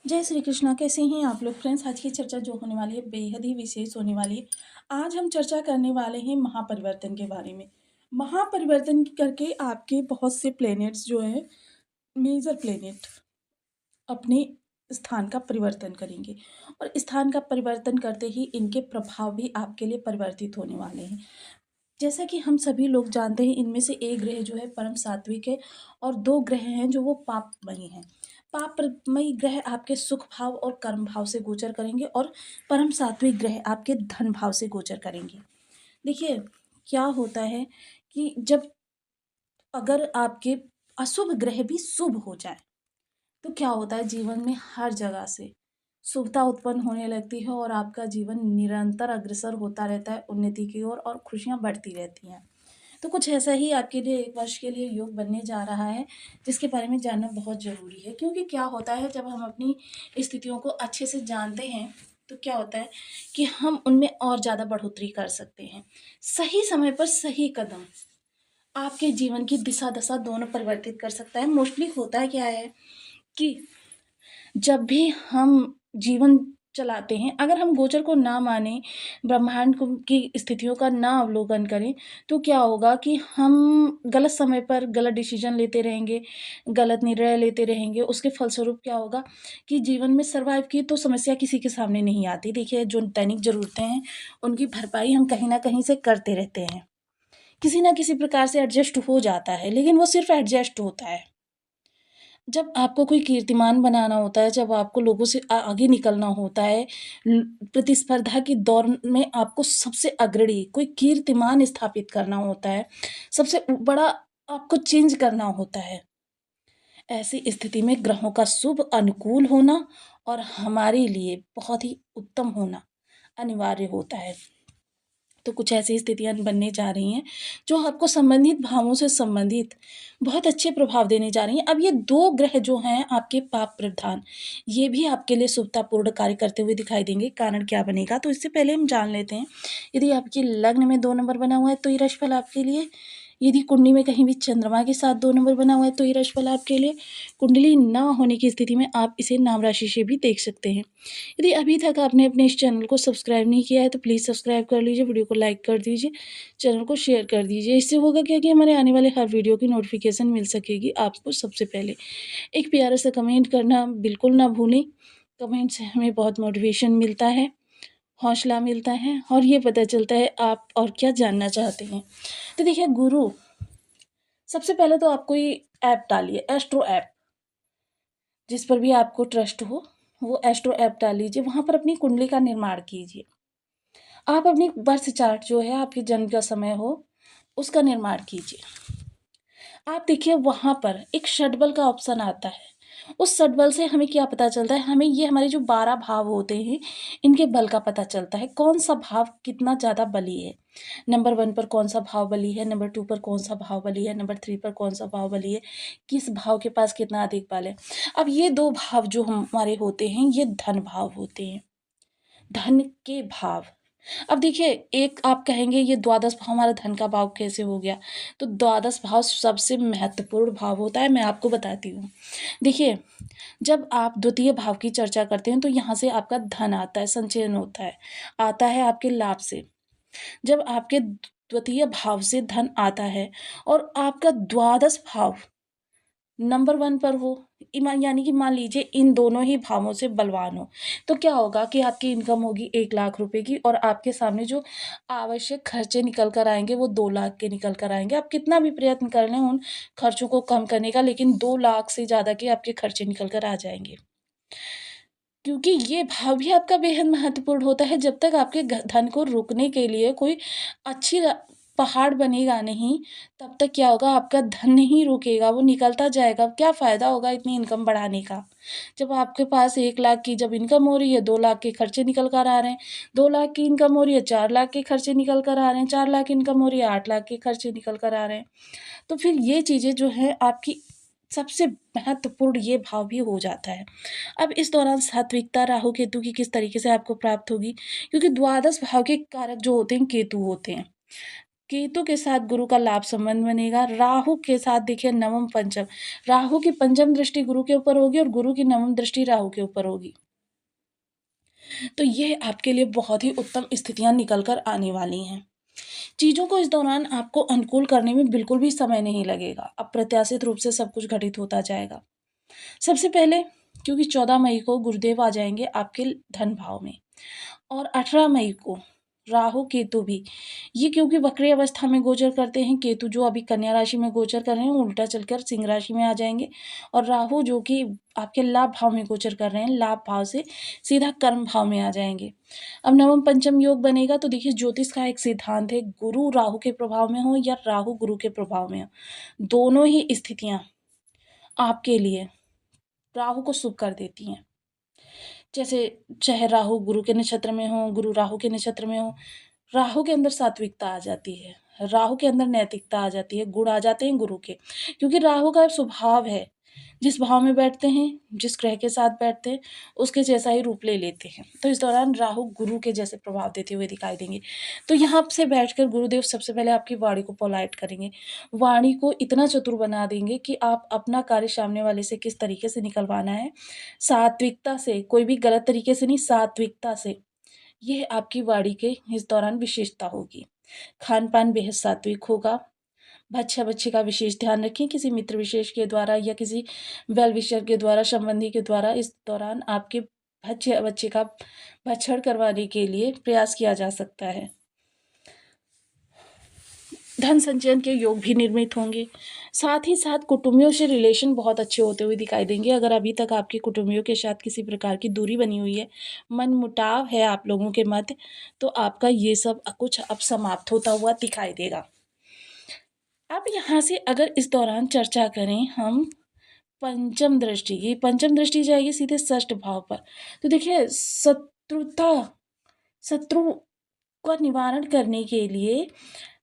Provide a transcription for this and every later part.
जय श्री कृष्णा, कैसे हैं आप लोग फ्रेंड्स। आज की चर्चा जो होने वाली है बेहद ही विशेष होने वाली है। आज हम चर्चा करने वाले हैं महापरिवर्तन के बारे में। महापरिवर्तन करके आपके बहुत से प्लैनेट्स जो हैं, मेजर प्लैनेट अपने स्थान का परिवर्तन करेंगे और स्थान का परिवर्तन करते ही इनके प्रभाव भी आपके लिए परिवर्तित होने वाले हैं। जैसा कि हम सभी लोग जानते हैं, इनमें से एक ग्रह जो है परम सात्विक है और दो ग्रह हैं जो वो पापमयी हैं। पापमयी ग्रह आपके सुख भाव और कर्म भाव से गोचर करेंगे और परम सात्विक ग्रह आपके धन भाव से गोचर करेंगे। देखिए, क्या होता है कि जब अगर आपके अशुभ ग्रह भी शुभ हो जाए तो क्या होता है, जीवन में हर जगह से शुभता उत्पन्न होने लगती है और आपका जीवन निरंतर अग्रसर होता रहता है उन्नति की ओर और खुशियाँ बढ़ती रहती हैं। तो कुछ ऐसा ही आपके लिए 1 वर्ष के लिए योग बनने जा रहा है, जिसके बारे में जानना बहुत ज़रूरी है। क्योंकि क्या होता है, जब हम अपनी स्थितियों को अच्छे से जानते हैं, तो क्या होता है कि हम उनमें और ज़्यादा बढ़ोतरी कर सकते हैं। सही समय पर सही कदम आपके जीवन की दिशा-दशा दोनों परिवर्तित कर सकता है। मोस्टली होता क्या है कि जब भी हम जीवन चलाते हैं, अगर हम गोचर को ना मानें, ब्रह्मांड को की स्थितियों का ना अवलोकन करें, तो क्या होगा कि हम गलत समय पर गलत डिसीज़न लेते रहेंगे, गलत निर्णय लेते रहेंगे। उसके फलस्वरूप क्या होगा कि जीवन में सर्वाइव की तो समस्या किसी के सामने नहीं आती। देखिए, जो दैनिक ज़रूरतें हैं, उनकी भरपाई हम कहीं न कहीं से करते रहते हैं। किसी न किसी प्रकार से एडजस्ट हो जाता है, लेकिन वो सिर्फ़ एडजस्ट होता है। जब आपको कोई कीर्तिमान बनाना होता है, जब आपको लोगों से आगे निकलना होता है, ल प्रतिस्पर्धा की दौर में आपको सबसे अग्रणी कोई कीर्तिमान स्थापित करना होता है, सबसे बड़ा आपको चेंज करना होता है। ऐसी स्थिति में ग्रहों का शुभ अनुकूल होना और हमारे लिए बहुत ही उत्तम होना अनिवार्य होता है। तो कुछ ऐसी स्थितियाँ बनने जा रही हैं, जो आपको संबंधित भावों से संबंधित बहुत अच्छे प्रभाव देने जा रही हैं। अब ये 2 ग्रह जो हैं आपके पाप प्रधान, ये भी आपके लिए शुभतापूर्ण कार्य करते हुए दिखाई देंगे। कारण क्या बनेगा? तो इससे पहले हम जान लेते हैं, यदि आपके लग्न में 2 नंबर बना हुआ है, तो ये राशिफल आपके लिए। यदि कुंडली में कहीं भी चंद्रमा के साथ 2 नंबर बना हुआ है, तो ये राशिफल आपके लिए। कुंडली ना होने की स्थिति में आप इसे नाम राशि से भी देख सकते हैं। यदि अभी तक आपने अपने इस चैनल को सब्सक्राइब नहीं किया है, तो प्लीज़ सब्सक्राइब कर लीजिए, वीडियो को लाइक कर दीजिए, चैनल को शेयर कर दीजिए। इससे होगा क्या कि हमारे आने वाले हर वीडियो की नोटिफिकेशन मिल सकेगी आपको सबसे पहले। एक प्यारा सा कमेंट करना बिल्कुल ना भूलें। कमेंट से हमें बहुत मोटिवेशन मिलता है, हौसला मिलता है और ये पता चलता है आप और क्या जानना चाहते हैं। तो देखिए, गुरु सबसे पहले तो आप कोई ऐप डालिए, एस्ट्रो ऐप, जिस पर भी आपको ट्रस्ट हो, वो एस्ट्रो ऐप डाल लीजिए, वहाँ पर अपनी कुंडली का निर्माण कीजिए। आप अपनी बर्थ चार्ट जो है, आपके जन्म का समय हो, उसका निर्माण कीजिए। आप देखिए, वहाँ पर एक षटबल का ऑप्शन आता है। उस षटबल से हमें क्या पता चलता है, हमें ये हमारे जो 12 भाव होते हैं, इनके बल का पता चलता है, कौन-सा भाव कितना ज़्यादा बली है। नंबर 1 पर कौन-सा भाव बली है, नंबर 2 पर कौन-सा भाव बली है, नंबर 3 पर कौन-सा भाव बली है, किस भाव के पास कितना अधिक बल है। अब ये 2 भाव जो हमारे होते हैं, ये धन भाव होते हैं, धन के भाव। अब देखिए, एक आप कहेंगे ये द्वादश भाव हमारा धन का भाव कैसे हो गया? तो द्वादश भाव सबसे महत्वपूर्ण भाव होता है, मैं आपको बताती हूँ। देखिए, जब आप द्वितीय भाव की चर्चा करते हैं, तो यहाँ से आपका धन आता है, संचयन होता है, आता है आपके लाभ से। जब आपके द्वितीय भाव से धन आता है और आपका द्वादश भाव नंबर 1 पर हो, यानी कि मान लीजिए इन दोनों ही भावों से बलवान हो, तो क्या होगा कि आपकी इनकम होगी 1 लाख रुपए की और आपके सामने जो आवश्यक खर्चे निकल कर आएँगे, वो 2 लाख के निकल कर आएँगे। आप कितना भी प्रयत्न कर लें उन खर्चों को कम करने का, लेकिन 2 लाख से ज़्यादा के आपके खर्चे निकल कर आ जाएँगे। क्योंकि ये भाव भी आपका बेहद महत्वपूर्ण होता है। जब तक आपके धन को रोकने के लिए कोई अच्छी पहाड़ बनेगा नहीं, तब तक क्या होगा, आपका धन नहीं रुकेगा, वो निकलता जाएगा। क्या फ़ायदा होगा इतनी इनकम बढ़ाने का? जब आपके पास 1 लाख की जब इनकम हो रही है, 2 लाख के खर्चे निकल कर आ रहे हैं, 2 लाख की इनकम हो रही है, 4 लाख के खर्चे निकल कर आ रहे हैं, 4 लाख इनकम हो रही है, 8 लाख के खर्चे निकल कर आ रहे हैं। तो फिर ये चीज़ें जो हैं आपकी सबसे महत्वपूर्ण ये भाव भी हो जाता है। अब इस दौरान सात्विकता राहु केतु की किस तरीके से आपको प्राप्त होगी? क्योंकि द्वादश भाव के कारक जो होते हैं केतु होते हैं। केतु के साथ गुरु का लाभ संबंध बनेगा। राहु के साथ देखिए नवम पंचम, राहु की पंचम दृष्टि गुरु के ऊपर होगी और गुरु की नवम दृष्टि राहु के ऊपर होगी। तो ये आपके लिए बहुत ही उत्तम स्थितियाँ निकल कर आने वाली हैं। चीज़ों को इस दौरान आपको अनुकूल करने में बिल्कुल भी समय नहीं लगेगा। अप्रत्याशित रूप से सब कुछ घटित होता जाएगा। सबसे पहले क्योंकि 14 मई को गुरुदेव आ जाएँगे आपके धन भाव में और 18 मई को राहु केतु भी, ये क्योंकि वक्री अवस्था में गोचर करते हैं। केतु जो अभी कन्या राशि में गोचर कर रहे हैं, उल्टा चलकर सिंह राशि में आ जाएँगे और राहु जो कि आपके लाभ भाव में गोचर कर रहे हैं, लाभ भाव से सीधा कर्म भाव में आ जाएँगे। अब नवम पंचम योग बनेगा तो देखिए ज्योतिष का एक सिद्धांत है, गुरु राहु के प्रभाव में हो या राहु गुरु के प्रभाव में हो, दोनों ही स्थितियाँ आपके लिए राहु को शुभ कर देती हैं। जैसे चाहे राहु गुरु के नक्षत्र में हो, गुरु राहु के नक्षत्र में हो, राहु के अंदर सात्विकता आ जाती है, राहु के अंदर नैतिकता आ जाती है, गुण आ जाते हैं गुरु के। क्योंकि राहु का स्वभाव है, जिस भाव में बैठते हैं, जिस ग्रह के साथ बैठते हैं, उसके जैसा ही रूप ले लेते हैं। तो इस दौरान राहु गुरु के जैसे प्रभाव देते हुए दिखाई देंगे। तो यहाँ से बैठकर गुरुदेव सबसे पहले आपकी वाणी को पोलाइट करेंगे। वाणी को इतना चतुर बना देंगे कि आप अपना कार्य सामने वाले से किस तरीके से निकलवाना है, सात्विकता से, कोई भी गलत तरीके से नहीं, सात्विकता से। यह आपकी वाणी के इस दौरान विशेषता होगी। खान-पान बेहद सात्विक होगा। बच्चा-बच्ची का विशेष ध्यान रखें, किसी मित्र विशेष के द्वारा या किसी वेल विशर के द्वारा, संबंधी के द्वारा इस दौरान आपके बच्चे का भक्षण करवाने के लिए प्रयास किया जा सकता है। धन संचयन के योग भी निर्मित होंगे। साथ ही साथ कुटुंबियों से रिलेशन बहुत अच्छे होते हुए दिखाई देंगे। अगर अभी तक आपके कुटुंबियों के साथ किसी प्रकार की दूरी बनी हुई है, मनमुटाव है आप लोगों के मध्य, तो आपका ये सब कुछ अब समाप्त होता हुआ दिखाई देगा। अब यहाँ से अगर इस दौरान चर्चा करें हम पंचम दृष्टि की, पंचम दृष्टि जाएगी सीधे षष्ठ भाव पर। तो देखिए शत्रु का निवारण करने के लिए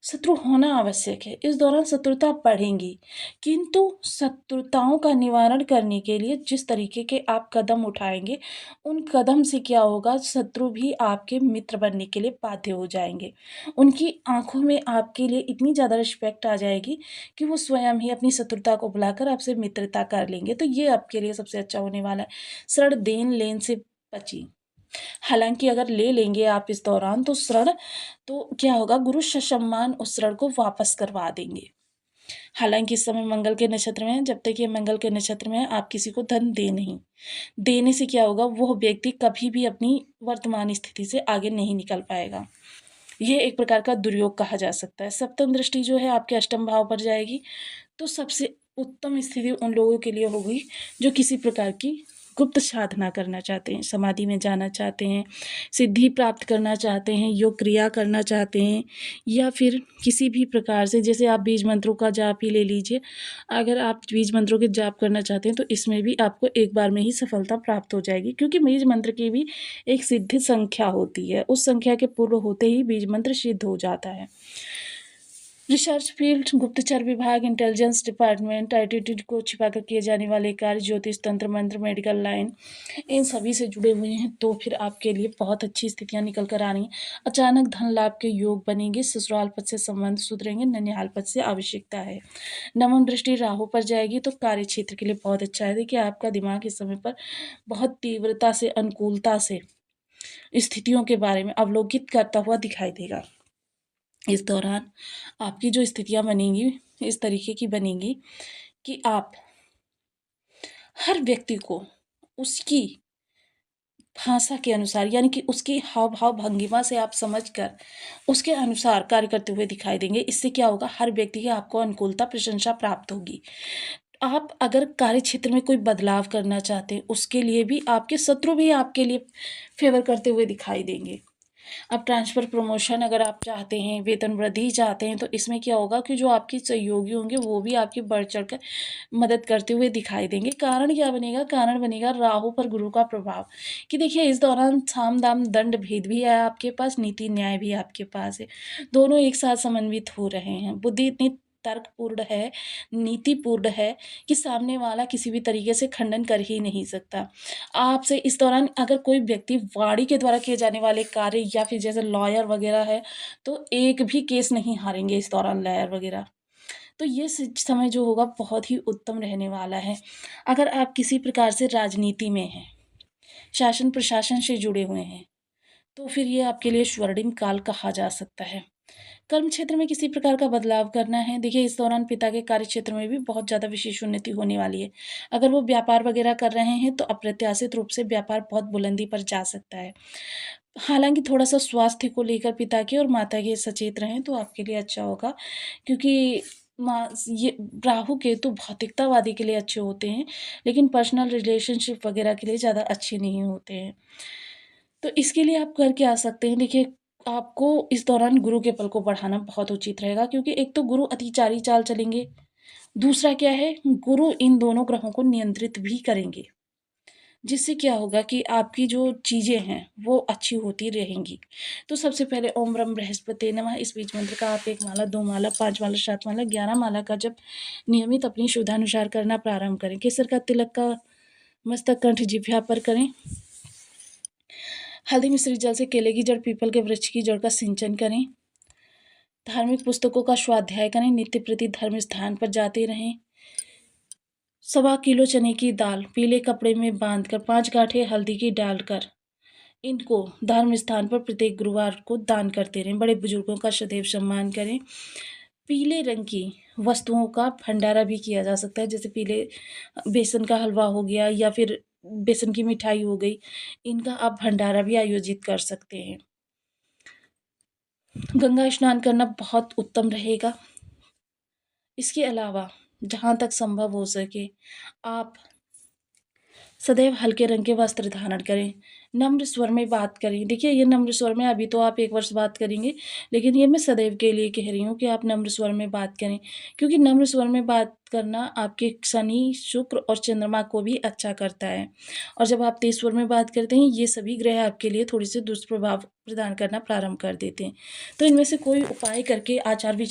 शत्रु होना आवश्यक है। इस दौरान शत्रुता बढ़ेंगी, किंतु शत्रुताओं का निवारण करने के लिए जिस तरीके के आप कदम उठाएँगे, उन कदम से क्या होगा, शत्रु भी आपके मित्र बनने के लिए बाध्य हो जाएँगे। उनकी आँखों में आपके लिए इतनी ज़्यादा रिस्पेक्ट आ जाएगी कि वो स्वयं ही अपनी शत्रुता को भुलाकर आपसे मित्रता कर लेंगे। तो ये आपके लिए सबसे अच्छा होने वाला है। ऋण देन-लेन से बचिए। हालाँकि अगर ले लेंगे आप इस दौरान तो ऋण, तो क्या होगा, गुरु ससम्मान उस ऋण को वापस करवा देंगे। हालाँकि इस समय मंगल के नक्षत्र में है, जब तक ये मंगल के नक्षत्र में है आप किसी को धन दें नहीं। देने से क्या होगा, वो व्यक्ति कभी भी अपनी वर्तमान स्थिति से आगे नहीं निकल पाएगा। ये एक प्रकार का दुर्योग कहा जा सकता है। सप्तम दृष्टि जो है आपके अष्टम भाव पर जाएगी, तो सबसे उत्तम स्थिति उन लोगों के लिए होगी जो किसी प्रकार की गुप्त साधना करना चाहते हैं, समाधि में जाना चाहते हैं, सिद्धि प्राप्त करना चाहते हैं, योग क्रिया करना चाहते हैं, या फिर किसी भी प्रकार से, जैसे आप बीज मंत्रों का जाप ही ले लीजिए। अगर आप बीज मंत्रों के जाप करना चाहते हैं तो इसमें भी आपको एक बार में ही सफलता प्राप्त हो जाएगी, क्योंकि बीज मंत्र की भी एक सिद्ध संख्या होती है। उस संख्या के पूर्ण होते ही बीज मंत्र सिद्ध हो जाता है। रिसर्च फील्ड, गुप्तचर विभाग, इंटेलिजेंस डिपार्टमेंट, आइडेंटिटी को छिपाकर किए जाने वाले कार्य, ज्योतिष, तंत्र मंत्र, मेडिकल लाइन, इन सभी से जुड़े हुए हैं तो फिर आपके लिए बहुत अच्छी स्थितियां निकल कर आ रही हैं। अचानक धन लाभ के योग बनेंगे, ससुराल पद से संबंध सुधरेंगे, ननिहाल पद से आवश्यकता है। नवम दृष्टि राहु पर जाएगी तो कार्य क्षेत्र के लिए बहुत अच्छा है। देखिए आपका दिमाग इस समय पर बहुत तीव्रता से, अनुकूलता से स्थितियों के बारे में अवलोकित करता हुआ दिखाई देगा। इस दौरान आपकी जो स्थितियाँ बनेंगी इस तरीके की बनेंगी कि आप हर व्यक्ति को उसकी भाषा के अनुसार, यानी कि उसकी हाव-भाव भंगिमा से आप समझकर उसके अनुसार कार्य करते हुए दिखाई देंगे। इससे क्या होगा, हर व्यक्ति की आपको अनुकूलता, प्रशंसा प्राप्त होगी। आप अगर कार्य क्षेत्र में कोई बदलाव करना चाहते हैं, उसके लिए भी आपके शत्रु भी आपके लिए फ़ेवर करते हुए दिखाई देंगे। अब ट्रांसफ़र, प्रमोशन अगर आप चाहते हैं, वेतन वृद्धि चाहते हैं, तो इसमें क्या होगा कि जो आपके सहयोगी होंगे वो भी आपकी बढ़-चढ़ कर मदद करते हुए दिखाई देंगे। कारण क्या बनेगा? कारण बनेगा राहु पर गुरु का प्रभाव, कि देखिए इस दौरान साम-दाम, दंड भेद भी है आपके पास, नीति न्याय भी आपके पास है। दोनों एक साथ समन्वित हो रहे हैं। बुद्धि इतनी तर्कपूर्ण है, नीतिपूर्ण है कि सामने वाला किसी भी तरीके से खंडन कर ही नहीं सकता। आपसे इस दौरान अगर कोई व्यक्ति वाणी के द्वारा किए जाने वाले कार्य या फिर जैसे लॉयर वगैरह है, तो एक भी केस नहीं हारेंगे इस दौरान लॉयर वगैरह। तो ये समय जो होगा बहुत ही उत्तम रहने वाला है। अगर आप किसी प्रकार से राजनीति में हैं, शासन प्रशासन से जुड़े हुए हैं, तो फिर ये आपके लिए स्वर्णिम काल कहा जा सकता है। कर्म क्षेत्र में किसी प्रकार का बदलाव करना है, देखिए इस दौरान पिता के कार्य क्षेत्र में भी बहुत ज़्यादा विशेष उन्नति होने वाली है। अगर वो व्यापार वगैरह कर रहे हैं तो अप्रत्याशित रूप से व्यापार बहुत बुलंदी पर जा सकता है। हालाँकि थोड़ा-सा स्वास्थ्य को लेकर पिता के और माता के सचेत रहें तो आपके लिए अच्छा होगा, क्योंकि ये राहु केतु भौतिकतावादी के लिए अच्छे होते हैं, लेकिन पर्सनल रिलेशनशिप वगैरह के लिए ज़्यादा अच्छे नहीं होते हैं। तो इसके लिए आप कर क्या सकते हैं, देखिए आपको इस दौरान गुरु के बल को बढ़ाना बहुत उचित रहेगा, क्योंकि एक तो गुरु अतिचारी चाल चलेंगे, दूसरा क्या है, गुरु इन दोनों ग्रहों को नियंत्रित भी करेंगे। जिससे क्या होगा कि आपकी जो चीज़ें हैं वो अच्छी होती रहेंगी। तो सबसे पहले ओम रम बृहस्पते नमः इस बीज मंत्र का आप 1 माला, 2 माला, 5 माला, 7 माला, 11 माला का जप नियमित अपनी शुद्धानुसार करना प्रारंभ करें। केसर का तिलक का मस्तक कंठ जिह्वा पर करें। हल्दी मिश्रित जल से केले की जड़, पीपल के वृक्ष की जड़ का सिंचन करें। धार्मिक पुस्तकों का स्वाध्याय करें। नित्य प्रति धर्म स्थान पर जाते रहें। 1.25 किलो चने की दाल पीले कपड़े में बांधकर 5 गांठें हल्दी की डालकर इनको धर्म स्थान पर प्रत्येक गुरुवार को दान करते रहें। बड़े बुजुर्गों का सदैव सम्मान करें। पीले रंग की वस्तुओं का भंडारा भी किया जा सकता है, जैसे पीले बेसन का हलवा हो गया या फिर बेसन की मिठाई हो गई, इनका आप भंडारा भी आयोजित कर सकते हैं। गंगा स्नान करना बहुत उत्तम रहेगा। इसके अलावा जहाँ तक संभव हो सके आप सदैव हल्के रंग के वस्त्र धारण करें। नम्र स्वर में बात करें। देखिए ये नम्र स्वर में अभी तो आप 1 वर्ष बात करेंगे, लेकिन ये मैं सदैव के लिए कह रही हूँ कि आप नम्र स्वर में बात करें, क्योंकि नम्र स्वर में बात करना आपके शनि, शुक्र और चंद्रमा को भी अच्छा करता है। और जब आप तेज स्वर में बात करते हैं, ये सभी ग्रह आपके लिए थोड़े से दुष्प्रभाव प्रदान करना प्रारंभ कर देते हैं। तो इनमें से कोई उपाय करके आचार विचार